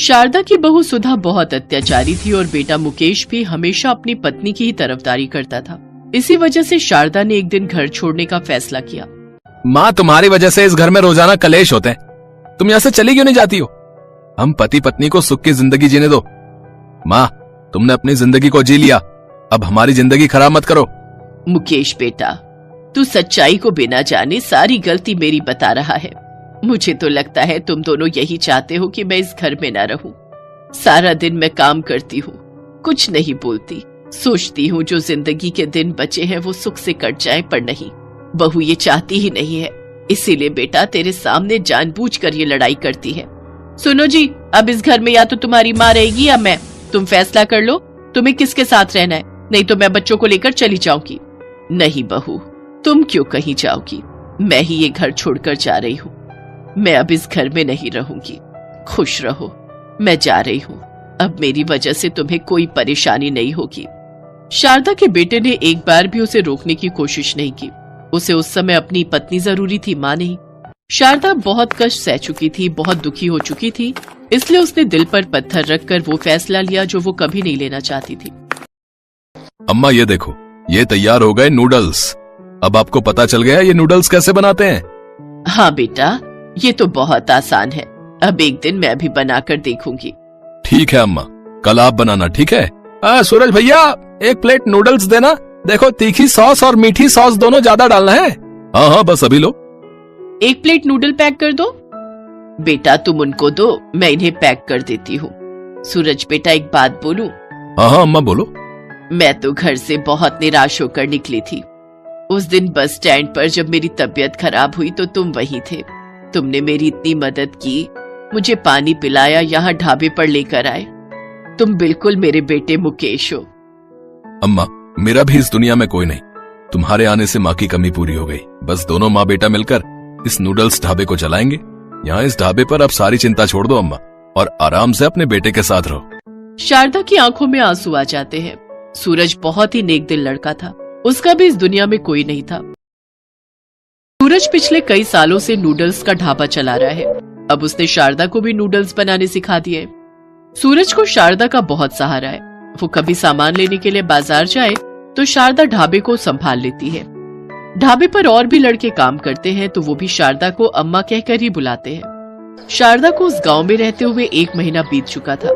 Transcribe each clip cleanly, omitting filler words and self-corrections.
शारदा की बहू सुधा बहुत अत्याचारी थी और बेटा मुकेश भी हमेशा अपनी पत्नी की ही तरफदारी करता था। इसी वजह से शारदा ने एक दिन घर छोड़ने का फैसला किया। माँ, तुम्हारी वजह से इस घर में रोजाना कलेश होते हैं। तुम यहाँ से चली क्यों नहीं जाती हो? हम पति पत्नी को सुख की जिंदगी जीने दो। माँ, तुमने अपनी जिंदगी को जी लिया, अब हमारी जिंदगी खराब मत करो। मुकेश बेटा, तू सच्चाई को बिना जाने सारी गलती मेरी बता रहा है। मुझे तो लगता है तुम दोनों यही चाहते हो कि मैं इस घर में न रहूं। सारा दिन मैं काम करती हूँ, कुछ नहीं बोलती, सोचती हूँ जो जिंदगी के दिन बचे हैं वो सुख से कट जाए, पर नहीं, बहू ये चाहती ही नहीं है। इसीलिए बेटा तेरे सामने जानबूझकर ये लड़ाई करती है। सुनो जी, अब इस घर में या तो तुम्हारी माँ रहेगी या मैं। तुम फैसला कर लो तुम्हें किसके साथ रहना है, नहीं तो मैं बच्चों को लेकर चली जाऊंगी। नहीं बहू, तुम क्यों कहीं जाओगी? मैं ही ये घर छोड़कर जा रही हूँ। मैं अब इस घर में नहीं रहूंगी। खुश रहो, मैं जा रही हूँ। अब मेरी वजह से तुम्हें कोई परेशानी नहीं होगी। शारदा के बेटे ने एक बार भी उसे रोकने की कोशिश नहीं की। उसे उस समय अपनी पत्नी जरूरी थी, मां नहीं। शारदा बहुत कष्ट सह चुकी थी, बहुत दुखी हो चुकी थी, इसलिए उसने दिल पर पत्थर रखकर वो फैसला लिया जो वो कभी नहीं लेना चाहती थी। अम्मा ये देखो, ये तैयार हो गए नूडल्स। अब आपको पता चल गया ये नूडल्स कैसे बनाते हैं? हाँ बेटा, ये तो बहुत आसान है। अब एक दिन मैं भी बनाकर देखूंगी। ठीक है अम्मा, कल आप बनाना, ठीक है? सूरज भैया, एक प्लेट नूडल्स देना। देखो, तीखी सॉस और मीठी सॉस दोनों ज्यादा डालना है। हाँ हाँ, बस अभी लो। एक प्लेट नूडल पैक कर दो। बेटा तुम उनको दो, मैं इन्हें पैक कर देती हूँ। सूरज बेटा, एक बात बोलूं? हाँ हाँ अम्मा बोलो। मैं तो घर से बहुत निराश होकर निकली थी। उस दिन बस स्टैंड पर जब मेरी तबीयत खराब हुई तो तुम वहीं थे। तुमने मेरी इतनी मदद की, मुझे पानी पिलाया, यहाँ ढाबे पर लेकर आए। तुम बिल्कुल मेरे बेटे मुकेश हो। अम्मा, मेरा भी इस दुनिया में कोई नहीं। तुम्हारे आने से माँ की कमी पूरी हो गई। बस दोनों माँ बेटा मिलकर इस नूडल्स ढाबे को चलाएंगे। यहाँ इस ढाबे पर अब सारी चिंता छोड़ दो अम्मा, और आराम से अपने बेटे के साथ रहो। शारदा की आंखों में आंसू आ जाते हैं। सूरज बहुत ही नेक दिल लड़का था, उसका भी इस दुनिया में कोई नहीं था। सूरज पिछले कई सालों से नूडल्स का ढाबा चला रहा है। अब उसने शारदा को भी नूडल्स बनाने सिखा दिए। सूरज को शारदा का बहुत सहारा है। वो कभी सामान लेने के लिए बाजार जाए तो शारदा ढाबे को संभाल लेती है। ढाबे पर और भी लड़के काम करते हैं तो वो भी शारदा को अम्मा कहकर ही बुलाते हैं। शारदा को उस गांव में रहते हुए 1 महीना बीत चुका था।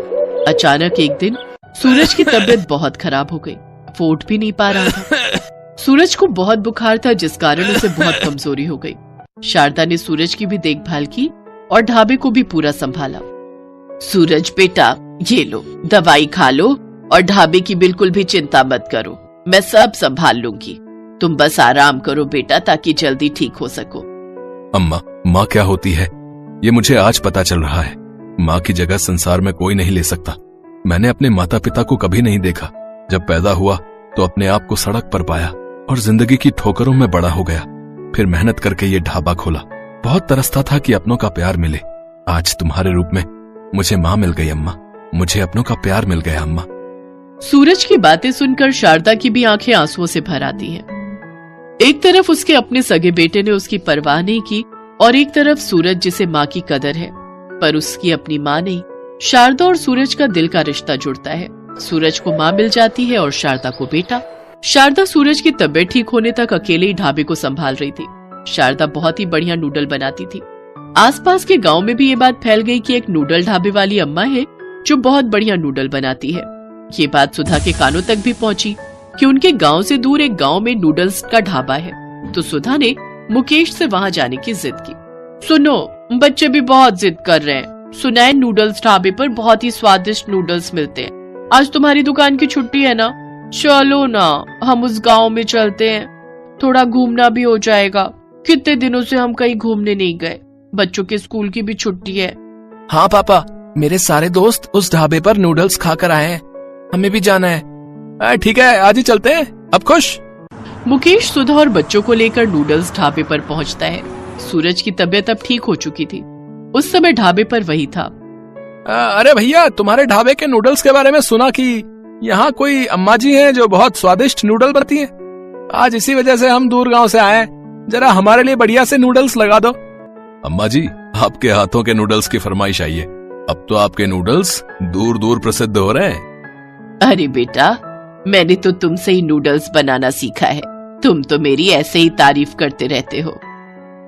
अचानक एक दिन सूरज की तबीयत बहुत खराब हो गई। वो उठ भी नहीं पा रहा था। सूरज को बहुत बुखार था, जिस कारण उसे बहुत कमजोरी हो गई। शारदा ने सूरज की भी देखभाल की और ढाबे को भी पूरा संभाला। सूरज बेटा, ये लो, दवाई खा लो और ढाबे की बिल्कुल भी चिंता मत करो, मैं सब संभाल लूंगी। तुम बस आराम करो बेटा, ताकि जल्दी ठीक हो सको। अम्मा, माँ क्या होती है ये मुझे आज पता चल रहा है। माँ की जगह संसार में कोई नहीं ले सकता। मैंने अपने माता पिता को कभी नहीं देखा। जब पैदा हुआ तो अपने आप को सड़क पर पाया और जिंदगी की ठोकरों में बड़ा हो गया। फिर मेहनत करके ये ढाबा खोला। बहुत तरसता था कि अपनों का प्यार मिले। आज तुम्हारे रूप में मुझे माँ मिल गई अम्मा, मुझे अपनों का प्यार मिल गया अम्मा। सूरज की बातें सुनकर शारदा की भी आंखें आंसुओं से भर आती हैं। एक तरफ उसके अपने सगे बेटे ने उसकी परवाह नहीं की और एक तरफ सूरज जिसे माँ की कदर है, पर उसकी अपनी माँ नहीं। शारदा और सूरज का दिल का रिश्ता जुड़ता है। सूरज को माँ मिल जाती है और शारदा को बेटा। शारदा सूरज की तबीयत ठीक होने तक अकेले ही ढाबे को संभाल रही थी। शारदा बहुत ही बढ़िया नूडल बनाती थी। आसपास के गांव में भी ये बात फैल गई कि एक नूडल ढाबे वाली अम्मा है जो बहुत बढ़िया नूडल बनाती है। ये बात सुधा के कानों तक भी पहुंची कि उनके गांव से दूर एक गांव में नूडल्स का ढाबा है। तो सुधा ने मुकेश से वहां जाने की जिद की। सुनो, बच्चे भी बहुत जिद कर रहे हैं। सुना है नूडल्स ढाबे पर बहुत ही स्वादिष्ट नूडल्स मिलते हैं। आज तुम्हारी दुकान की छुट्टी है ना, चलो ना हम उस गांव में चलते हैं, थोड़ा घूमना भी हो जाएगा। कितने दिनों से हम कहीं घूमने नहीं गए, बच्चों के स्कूल की भी छुट्टी है। हाँ पापा, मेरे सारे दोस्त उस ढाबे पर नूडल्स खाकर आए हैं, हमें भी जाना है। ठीक है, आज ही चलते हैं। अब खुश? मुकेश सुधा और बच्चों को लेकर नूडल्स ढाबे पर पहुंचता है। सूरज की तबीयत अब ठीक हो चुकी थी। उस समय ढाबे पर वही था। अरे भैया, तुम्हारे ढाबे के नूडल्स के बारे में सुना कि यहाँ कोई अम्मा जी हैं जो बहुत स्वादिष्ट नूडल बनाती हैं। आज इसी वजह से हम दूर गांव से आए, जरा हमारे लिए बढ़िया से नूडल्स लगा दो। अम्मा जी, आपके हाथों के नूडल्स की फरमाइश आई है, अब तो आपके नूडल्स दूर दूर प्रसिद्ध हो रहे हैं। अरे बेटा, मैंने तो तुमसे ही नूडल्स बनाना सीखा है। तुम तो मेरी ऐसे ही तारीफ करते रहते हो।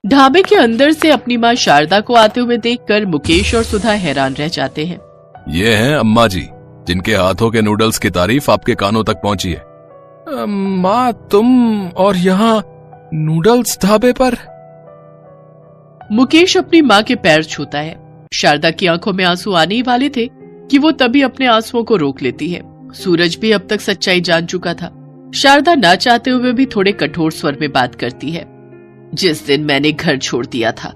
ढाबे के अंदर से अपनी माँ शारदा को आते हुए देखकर मुकेश और सुधा हैरान रह जाते हैं। ये हैं अम्मा जी, जिनके हाथों के नूडल्स की तारीफ आपके कानों तक पहुंची है। माँ, तुम और यहाँ नूडल्स ढाबे पर? मुकेश अपनी माँ के पैर छूता है। शारदा की आंखों में आंसू आने ही वाले थे कि वो तभी अपने आंसुओं को रोक लेती है। सूरज भी अब तक सच्चाई जान चुका था। शारदा ना चाहते हुए भी थोड़े कठोर स्वर में बात करती है। जिस दिन मैंने घर छोड़ दिया था,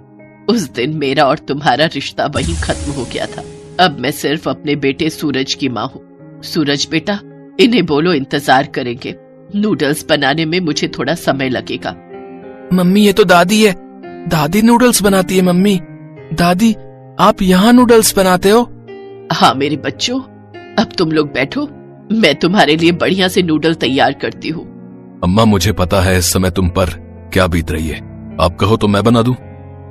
उस दिन मेरा और तुम्हारा रिश्ता वहीं खत्म हो गया था। अब मैं सिर्फ अपने बेटे सूरज की माँ हूँ। सूरज बेटा, इन्हें बोलो इंतजार करेंगे। नूडल्स बनाने में मुझे थोड़ा समय लगेगा। मम्मी, ये तो दादी है। दादी नूडल्स बनाती है। मम्मी, दादी, आप यहाँ नूडल्स बनाते हो? हाँ मेरे बच्चों, अब तुम लोग बैठो, मैं तुम्हारे लिए बढ़िया से नूडल तैयार करती हूँ। अम्मा, मुझे पता है इस समय तुम पर क्या बीत रही है। आप कहो तो मैं बना दूं?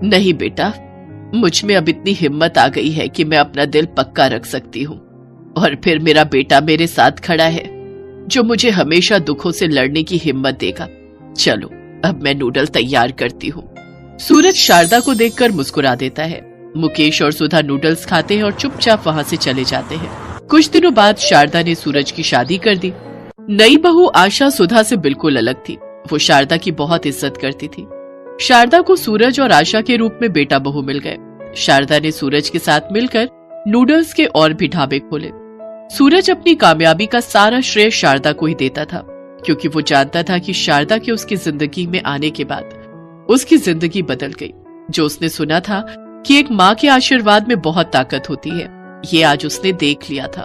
नहीं बेटा, मुझ में अब इतनी हिम्मत आ गई है कि मैं अपना दिल पक्का रख सकती हूँ। और फिर मेरा बेटा मेरे साथ खड़ा है, जो मुझे हमेशा दुखों से लड़ने की हिम्मत देगा। चलो, अब मैं नूडल तैयार करती हूँ। सूरज शारदा को देखकर मुस्कुरा देता है। मुकेश और सुधा नूडल्स खाते हैं और चुपचाप वहाँ से चले जाते हैं। कुछ दिनों बाद शारदा ने सूरज की शादी कर दी। नई बहू आशा सुधा से बिल्कुल अलग थी। वो शारदा की बहुत इज्जत करती थी। शारदा को सूरज और आशा के रूप में बेटा बहू मिल गए। शारदा ने सूरज के साथ मिलकर नूडल्स के और भी ढाबे खोले। सूरज अपनी कामयाबी का सारा श्रेय शारदा को ही देता था, क्योंकि वो जानता था कि शारदा के उसकी जिंदगी में आने के बाद उसकी जिंदगी बदल गई। जो उसने सुना था कि एक माँ के आशीर्वाद में बहुत ताकत होती है, ये आज उसने देख लिया था।